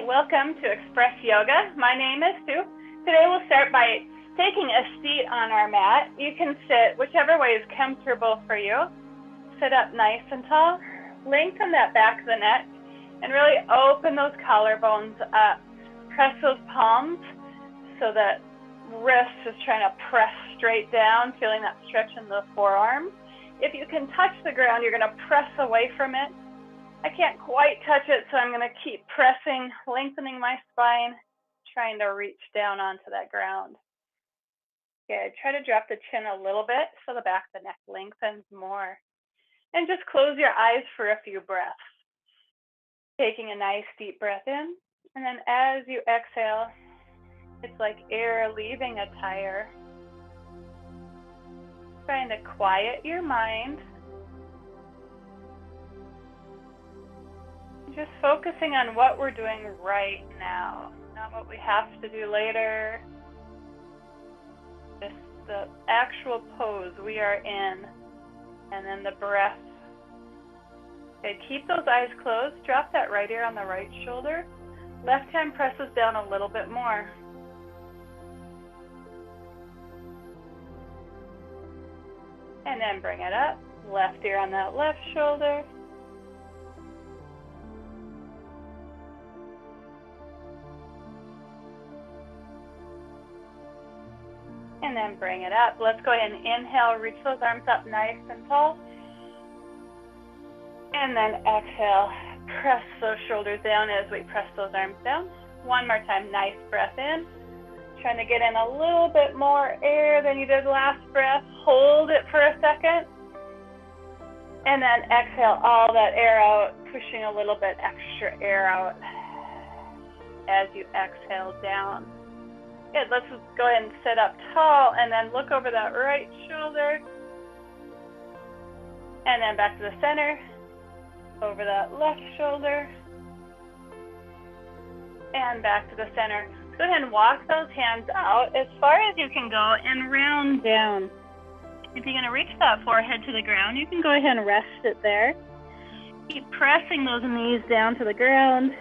welcome to Express Yoga. My name is Sue. Today we'll start by taking a seat on our mat. You can sit whichever way is comfortable for you. Sit up nice and tall, lengthen that back of the neck, and really open those collarbones up. Press those palms so that wrist is trying to press straight down, feeling that stretch in the forearms. If you can touch the ground, you're going to press away from it. I can't quite touch it, so I'm going to keep pressing, lengthening my spine, trying to reach down onto that ground. Good. Try to drop the chin a little bit so the back of the neck lengthens more. And just close your eyes for a few breaths. Taking a nice deep breath in, and then as you exhale, it's like air leaving a tire. Trying to quiet your mind. Just focusing on what we're doing right now, not what we have to do later. Just the actual pose we are in, and then the breath. Okay, keep those eyes closed. Drop that right ear on the right shoulder. Left hand presses down a little bit more. And then bring it up. Left ear on that left shoulder. And then bring it up. Let's go ahead and inhale, reach those arms up nice and tall. And then exhale, press those shoulders down as we press those arms down. One more time, nice breath in. Trying to get in a little bit more air than you did last breath. Hold it for a second. And then exhale all that air out, pushing a little bit extra air out as you exhale down. Good, let's go ahead and sit up tall and then look over that right shoulder. And then back to the center, over that left shoulder. And back to the center. Go ahead and walk those hands out as far as you can go and round down. If you're going to reach that forehead to the ground, you can go ahead and rest it there. Keep pressing those knees down to the ground.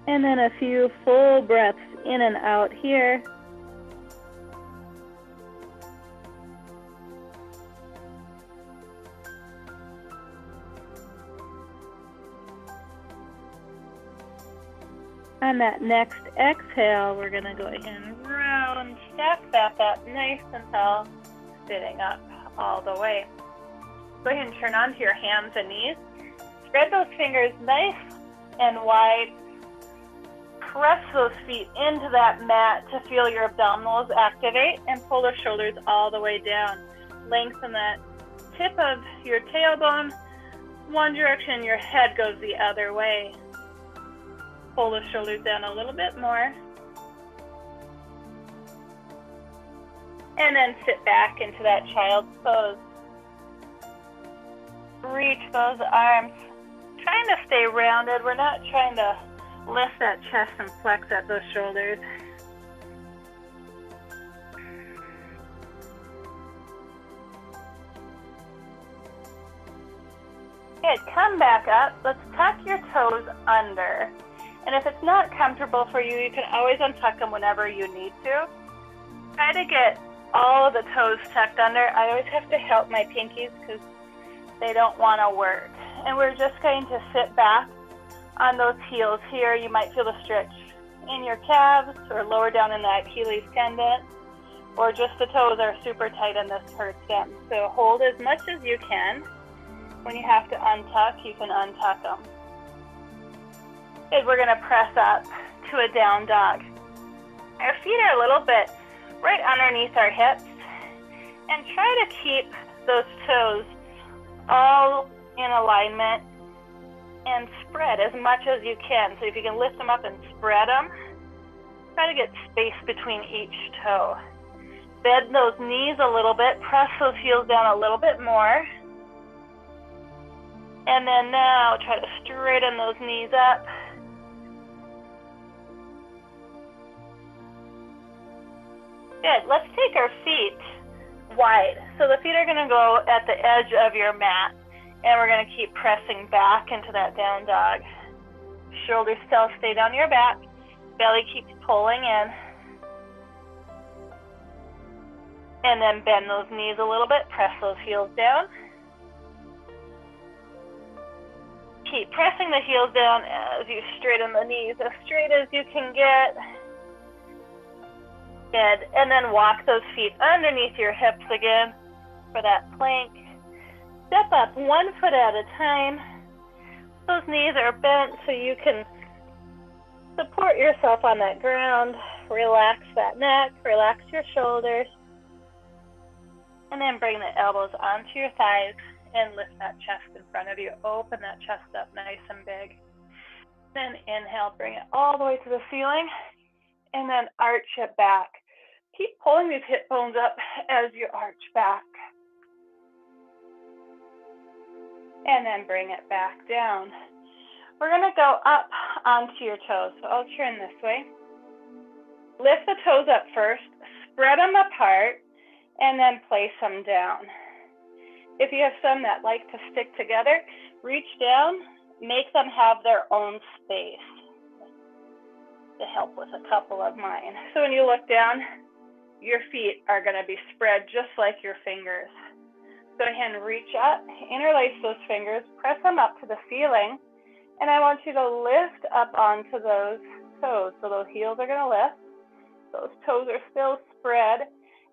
And then a few full breaths in and out here. On that next exhale, we're going to go ahead and round, stack back up nice and tall, sitting up all the way. Go ahead and turn onto your hands and knees. Spread those fingers nice and wide. Press those feet into that mat to feel your abdominals activate and pull the shoulders all the way down. Lengthen that tip of your tailbone one direction, your head goes the other way. Pull the shoulders down a little bit more. And then sit back into that child's pose. Reach those arms. Trying to stay rounded. We're not trying to lift that chest and flex at those shoulders. Good, come back up. Let's tuck your toes under. And if it's not comfortable for you, you can always untuck them whenever you need to. Try to get all of the toes tucked under. I always have to help my pinkies because they don't want to work. And we're just going to sit back on those heels here. You might feel the stretch in your calves or lower down in that Achilles tendon, or just the toes are super tight and this hurts them. So hold as much as you can. When you have to untuck, you can untuck them. Good, we're going to press up to a down dog. Our feet are a little bit right underneath our hips, and try to keep those toes all in alignment and spread as much as you can. So if you can lift them up and spread them, try to get space between each toe. Bend those knees a little bit, press those heels down a little bit more. And then now try to straighten those knees up. Good, let's take our feet wide. So the feet are gonna go at the edge of your mat. And we're going to keep pressing back into that down dog. Shoulders still stay down your back. Belly keeps pulling in. And then bend those knees a little bit. Press those heels down. Keep pressing the heels down as you straighten the knees as straight as you can get. Good. And then walk those feet underneath your hips again for that plank. Step up 1 foot at a time. Those knees are bent so you can support yourself on that ground. Relax that neck, relax your shoulders. And then bring the elbows onto your thighs and lift that chest in front of you. Open that chest up nice and big. Then inhale, bring it all the way to the ceiling. And then arch it back. Keep pulling these hip bones up as you arch back. And then bring it back down. We're going to go up onto your toes. So I'll turn this way. Lift the toes up first, spread them apart, and then place them down. If you have some that like to stick together, reach down, make them have their own space. To help with a couple of mine. So when you look down, your feet are going to be spread just like your fingers. Go ahead and reach up, interlace those fingers, press them up to the ceiling, and I want you to lift up onto those toes. So those heels are going to lift. Those toes are still spread,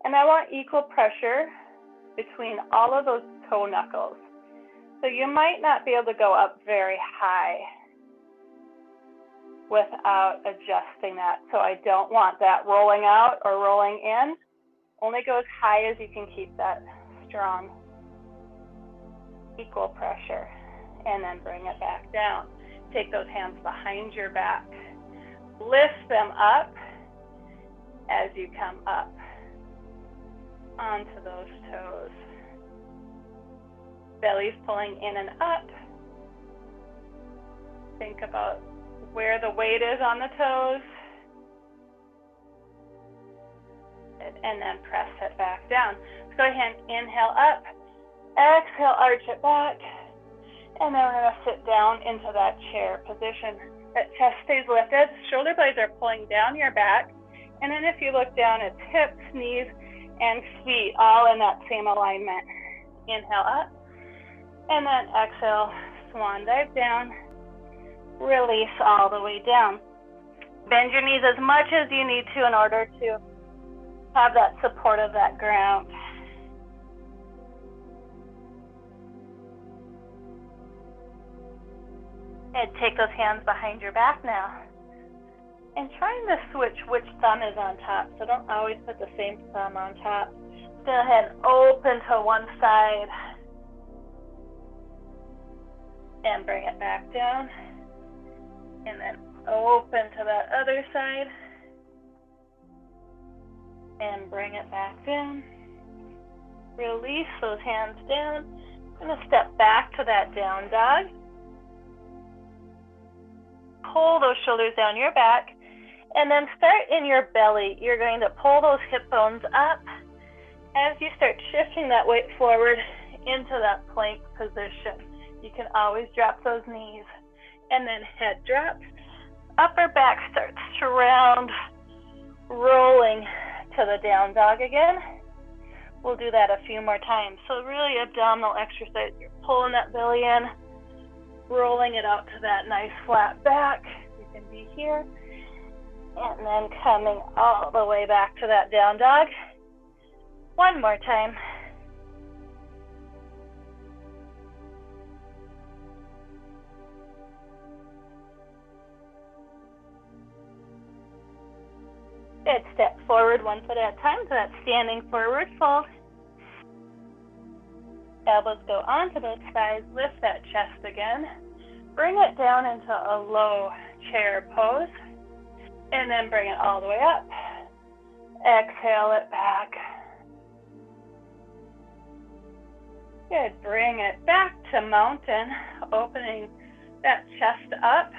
and I want equal pressure between all of those toe knuckles. So you might not be able to go up very high without adjusting that. So I don't want that rolling out or rolling in. Only go as high as you can keep that strong, equal pressure. And then bring it back down. Take those hands behind your back. Lift them up as you come up onto those toes. Belly's pulling in and up. Think about where the weight is on the toes. And then press it back down. So go ahead and inhale up. Exhale, arch it back. And then we're going to sit down into that chair position. That chest stays lifted. Shoulder blades are pulling down your back. And then if you look down, it's hips, knees, and feet all in that same alignment. Inhale up. And then exhale, swan dive down. Release all the way down. Bend your knees as much as you need to in order to have that support of that ground. And take those hands behind your back now. And trying to switch which thumb is on top. So don't always put the same thumb on top. Go ahead and open to one side. And bring it back down. And then open to that other side. And bring it back down. Release those hands down. I'm going to step back to that down dog. Pull those shoulders down your back. And then start in your belly. You're going to pull those hip bones up as you start shifting that weight forward into that plank position. You can always drop those knees. And then head drops. Upper back starts to round, rolling to the down dog again. We'll do that a few more times. So really abdominal exercise. You're pulling that belly in, rolling it out to that nice flat back. You can be here. And then coming all the way back to that down dog. One more time. Good. Step forward 1 foot at a time. So that's standing forward fold. Elbows go onto those thighs. Lift that chest again. Bring it down into a low chair pose. And then bring it all the way up. Exhale it back. Good. Bring it back to mountain. Opening that chest up.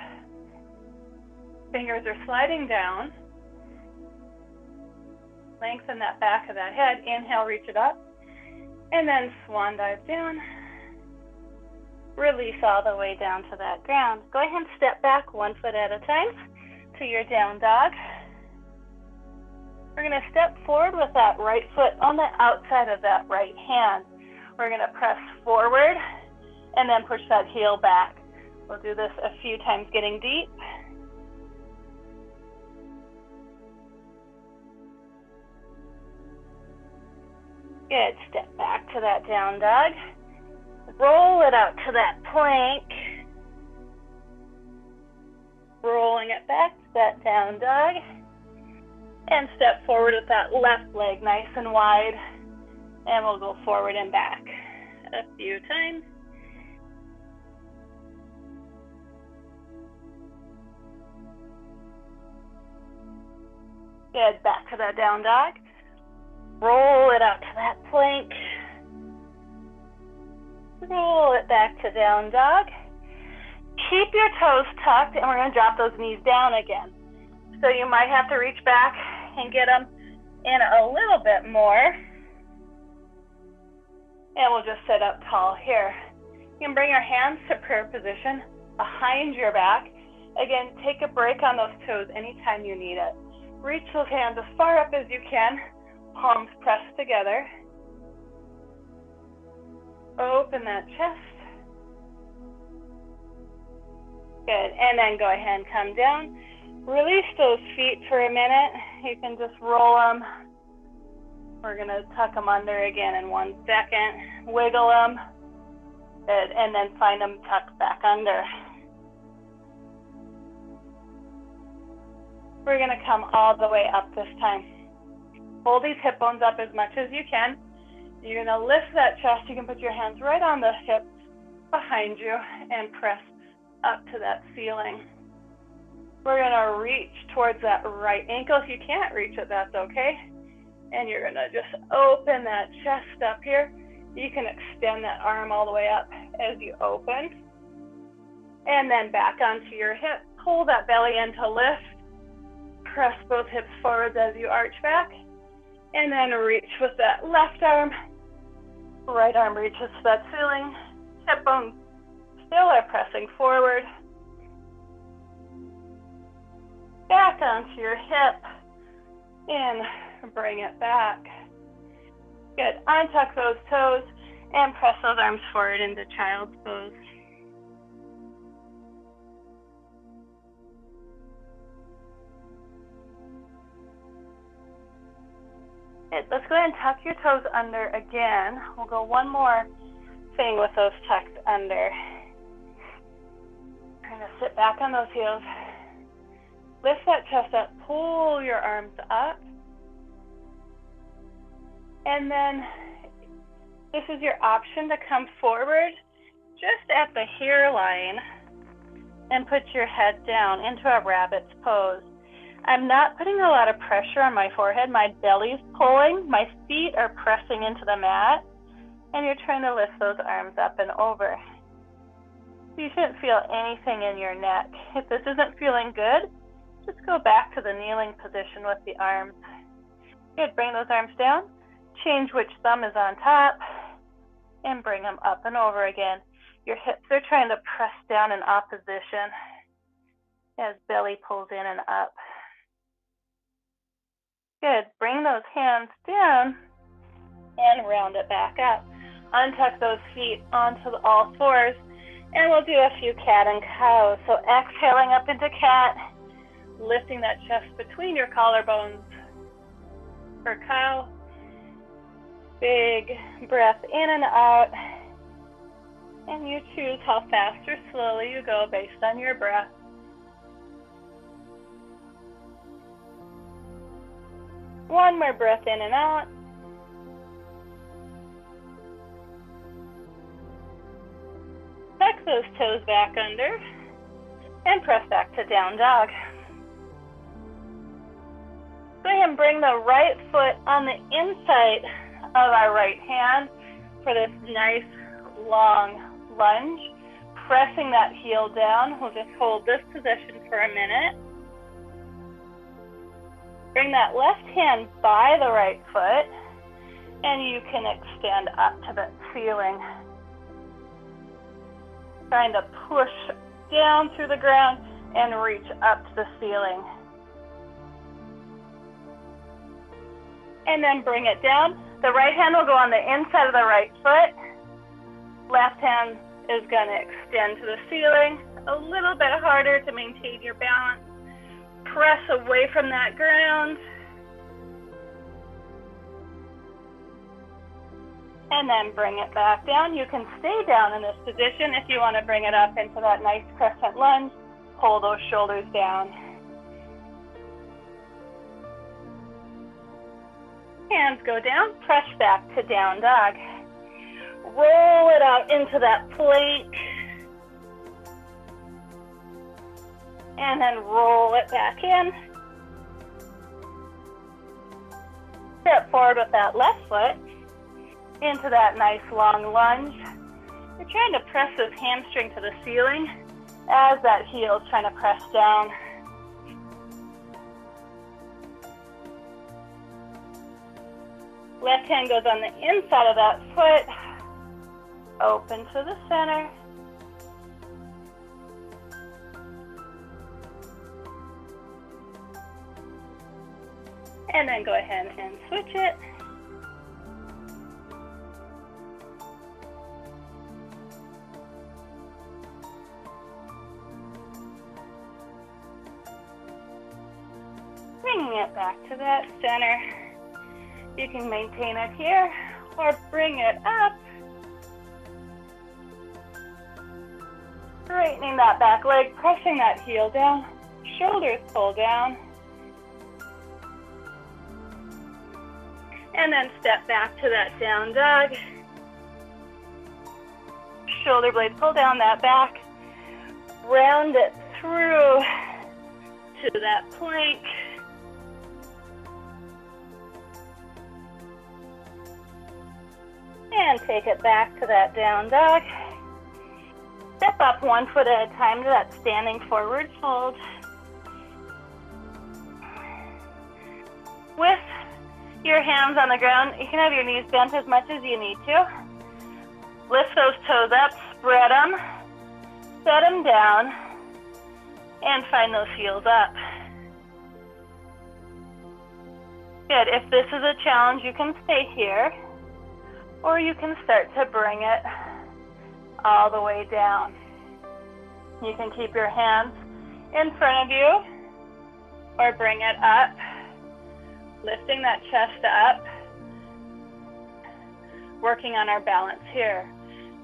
Fingers are sliding down. Lengthen that back of that head. Inhale, reach it up. And then swan dive down. Release all the way down to that ground. Go ahead and step back 1 foot at a time to your down dog. We're going to step forward with that right foot on the outside of that right hand. We're going to press forward and then push that heel back. We'll do this a few times, getting deep. Good. Step back to that down dog. Roll it out to that plank. Rolling it back to that down dog. And step forward with that left leg nice and wide. And we'll go forward and back a few times. Good. Back to that down dog. Roll it out to that plank. Roll it back to down dog. Keep your toes tucked, and we're going to drop those knees down again. So you might have to reach back and get them in a little bit more. And we'll just sit up tall here. You can bring your hands to prayer position behind your back. Again, take a break on those toes anytime you need it. Reach those hands as far up as you can. Palms pressed together. Open that chest. Good. And then go ahead and come down. Release those feet for a minute. You can just roll them. We're going to tuck them under again in 1 second. Wiggle them. Good. And then find them tucked back under. We're going to come all the way up this time. Hold these hip bones up as much as you can. You're going to lift that chest. You can put your hands right on the hips behind you and press up to that ceiling. We're going to reach towards that right ankle. If you can't reach it, that's okay. And you're going to just open that chest up here. You can extend that arm all the way up as you open. And then back onto your hip. Pull that belly in to lift. Press both hips forwards as you arch back. And then reach with that left arm. Right arm reaches to that ceiling. Hip bones still are pressing forward. Back onto your hip. And bring it back. Good. Untuck those toes and press those arms forward into child's pose. Good. Let's go ahead and tuck your toes under again. We'll go one more thing with those tucked under. Kind of sit back on those heels. Lift that chest up. Pull your arms up. And then this is your option to come forward just at the hairline and put your head down into a rabbit's pose. I'm not putting a lot of pressure on my forehead. My belly's pulling. My feet are pressing into the mat. And you're trying to lift those arms up and over. You shouldn't feel anything in your neck. If this isn't feeling good, just go back to the kneeling position with the arms. Good. Bring those arms down. Change which thumb is on top. And bring them up and over again. Your hips are trying to press down in opposition as belly pulls in and up. Good. Bring those hands down and round it back up. Untuck those feet onto all fours, and we'll do a few cat and cow. So exhaling up into cat, lifting that chest between your collarbones. For cow, big breath in and out, and you choose how fast or slowly you go based on your breath. One more breath in and out. Tuck those toes back under and press back to down dog. Go ahead and bring the right foot on the inside of our right hand for this nice long lunge. Pressing that heel down. We'll just hold this position for a minute. Bring that left hand by the right foot, and you can extend up to the ceiling. Trying to push down through the ground and reach up to the ceiling. And then bring it down. The right hand will go on the inside of the right foot. Left hand is going to extend to the ceiling. A little bit harder to maintain your balance. Press away from that ground. And then bring it back down. You can stay down in this position if you want to bring it up into that nice crescent lunge. Pull those shoulders down. Hands go down, press back to down dog. Roll it out into that plank. And then roll it back in. Step forward with that left foot into that nice long lunge. You're trying to press this hamstring to the ceiling as that heel is trying to press down. Left hand goes on the inside of that foot, open to the center. And then go ahead and switch it. Bringing it back to that center. You can maintain it here or bring it up. Straightening that back leg, pressing that heel down, shoulders pull down. And then step back to that down dog. Shoulder blades pull down that back. Round it through to that plank. And take it back to that down dog. Step up 1 foot at a time to that standing forward fold. With your hands on the ground, you can have your knees bent as much as you need to. Lift those toes up, spread them, set them down, and find those heels up. Good. If this is a challenge, you can stay here, or you can start to bring it all the way down. You can keep your hands in front of you, or bring it up, lifting that chest up, working on our balance here.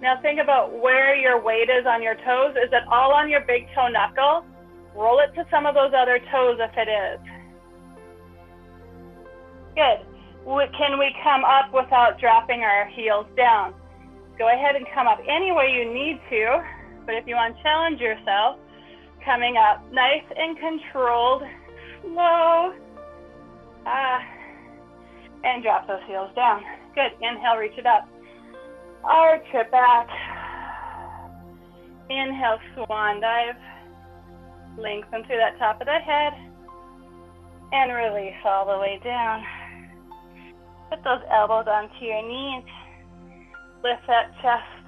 Now think about where your weight is on your toes. Is it all on your big toe knuckle? Roll it to some of those other toes if it is. Good. Can we come up without dropping our heels down? Go ahead and come up any way you need to, but if you want to challenge yourself, coming up nice and controlled, slow, and drop those heels down. Good. Inhale, reach it up. Arch it back. Inhale, swan dive. Lengthen through that top of the head. And release all the way down. Put those elbows onto your knees. Lift that chest.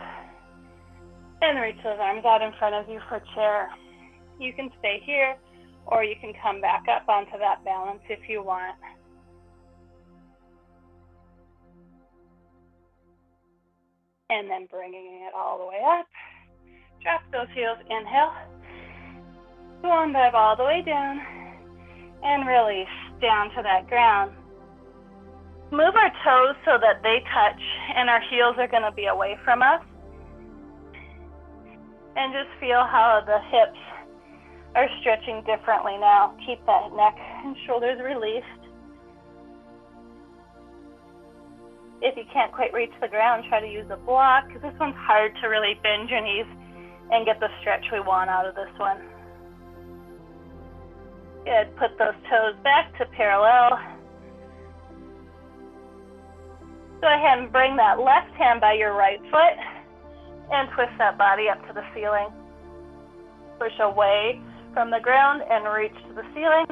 And reach those arms out in front of you for chair. You can stay here, or you can come back up onto that balance if you want. And then bringing it all the way up. Drop those heels, inhale. Swan dive all the way down. And release down to that ground. Move our toes so that they touch and our heels are going to be away from us. And just feel how the hips are stretching differently now. Keep that neck and shoulders released. If you can't quite reach the ground, try to use a block, because this one's hard to really bend your knees and get the stretch we want out of this one. Good. Put those toes back to parallel. Go ahead and bring that left hand by your right foot and twist that body up to the ceiling. Push away from the ground and reach to the ceiling.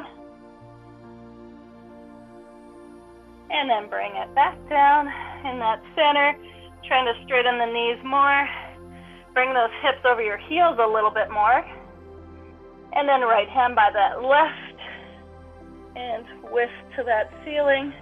And then bring it back down in that center, trying to straighten the knees more. Bring those hips over your heels a little bit more. And then right hand by that left and twist to that ceiling.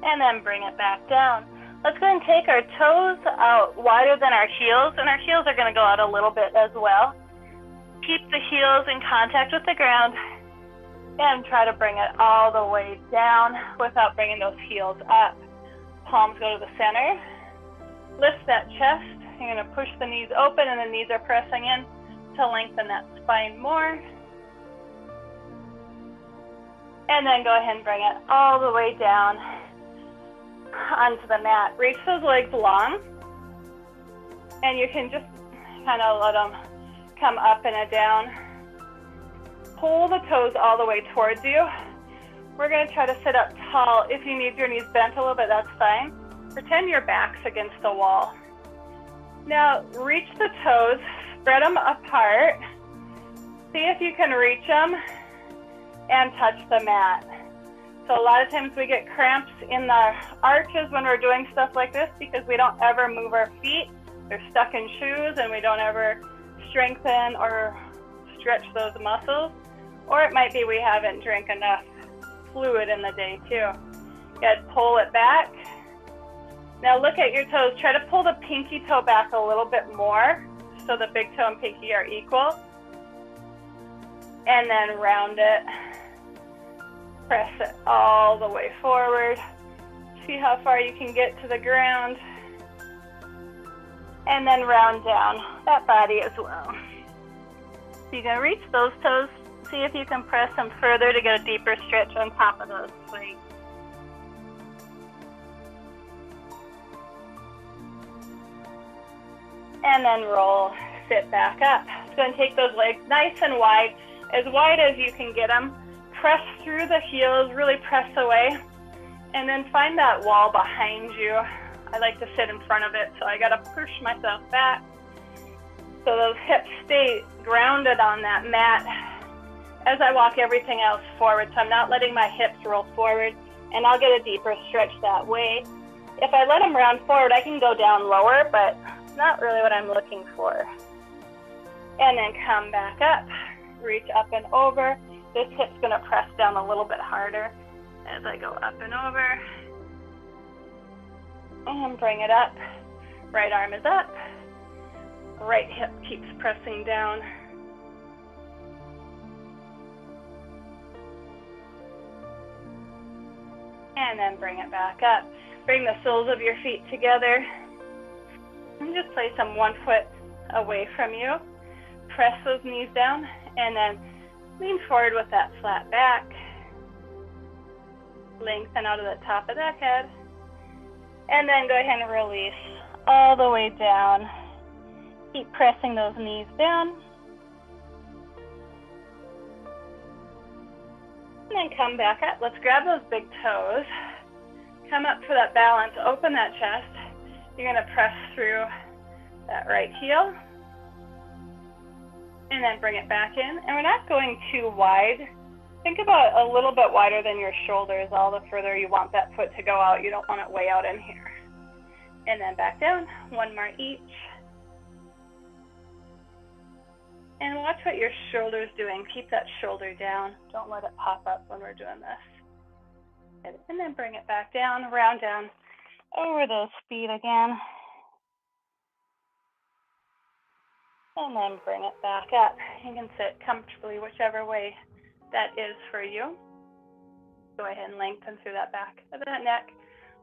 And then bring it back down. Let's go and take our toes out wider than our heels, and our heels are going to go out a little bit as well. Keep the heels in contact with the ground and try to bring it all the way down without bringing those heels up. Palms go to the center. Lift that chest. You're going to push the knees open and the knees are pressing in to lengthen that spine more. And then go ahead and bring it all the way down onto the mat. Reach those legs long, and you can just kind of let them come up and a down. Pull the toes all the way towards you. We're going to try to sit up tall. If you need your knees bent a little bit, that's fine. Pretend your back's against the wall. Now reach the toes, spread them apart. See if you can reach them and touch the mat. So a lot of times we get cramps in the arches when we're doing stuff like this because we don't ever move our feet. They're stuck in shoes and we don't ever strengthen or stretch those muscles. Or it might be we haven't drank enough fluid in the day too. Good, pull it back. Now look at your toes. Try to pull the pinky toe back a little bit more so the big toe and pinky are equal. And then round it. Press it all the way forward. See how far you can get to the ground. And then round down that body as well. So you can reach those toes. See if you can press them further to get a deeper stretch on top of those weights. And then roll, sit back up. It's going to take those legs nice and wide as you can get them. Press through the heels, really press away, and then find that wall behind you. I like to sit in front of it, so I got to push myself back so those hips stay grounded on that mat as I walk everything else forward. So I'm not letting my hips roll forward, and I'll get a deeper stretch that way. If I let them round forward, I can go down lower, but it's not really what I'm looking for. And then come back up, reach up and over. This hip's going to press down a little bit harder as I go up and over. And bring it up. Right arm is up. Right hip keeps pressing down. And then bring it back up. Bring the soles of your feet together. And just place them 1 foot away from you. Press those knees down and then lean forward with that flat back. Lengthen out of the top of that head. And then go ahead and release all the way down. Keep pressing those knees down. And then come back up. Let's grab those big toes. Come up for that balance. Open that chest. You're going to press through that right heel. And then bring it back in. And we're not going too wide. Think about a little bit wider than your shoulders. All the further you want that foot to go out, you don't want it way out in here. And then back down. 1 more each. And watch what your shoulder's doing. Keep that shoulder down. Don't let it pop up when we're doing this. And then bring it back down, round down over those feet again. And then bring it back up. You can sit comfortably whichever way that is for you. Go ahead and lengthen through that back of that neck.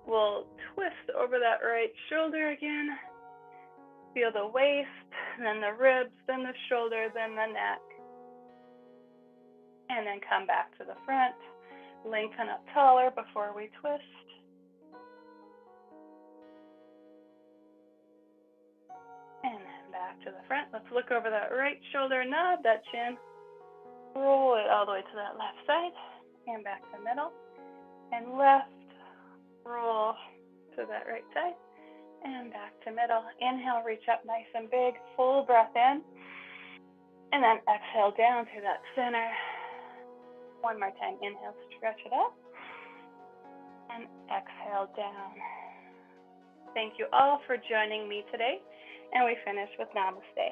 We'll twist over that right shoulder again. Feel the waist, then the ribs, then the shoulder, then the neck. And then come back to the front. Lengthen up taller before we twist. And then back to the front. Let's look over that right shoulder, nod that chin. Roll it all the way to that left side. And back to middle. And left. Roll to that right side. And back to middle. Inhale, reach up nice and big. Full breath in. And then exhale down to that center. One more time. Inhale, stretch it up. And exhale down. Thank you all for joining me today. And we finish with Namaste.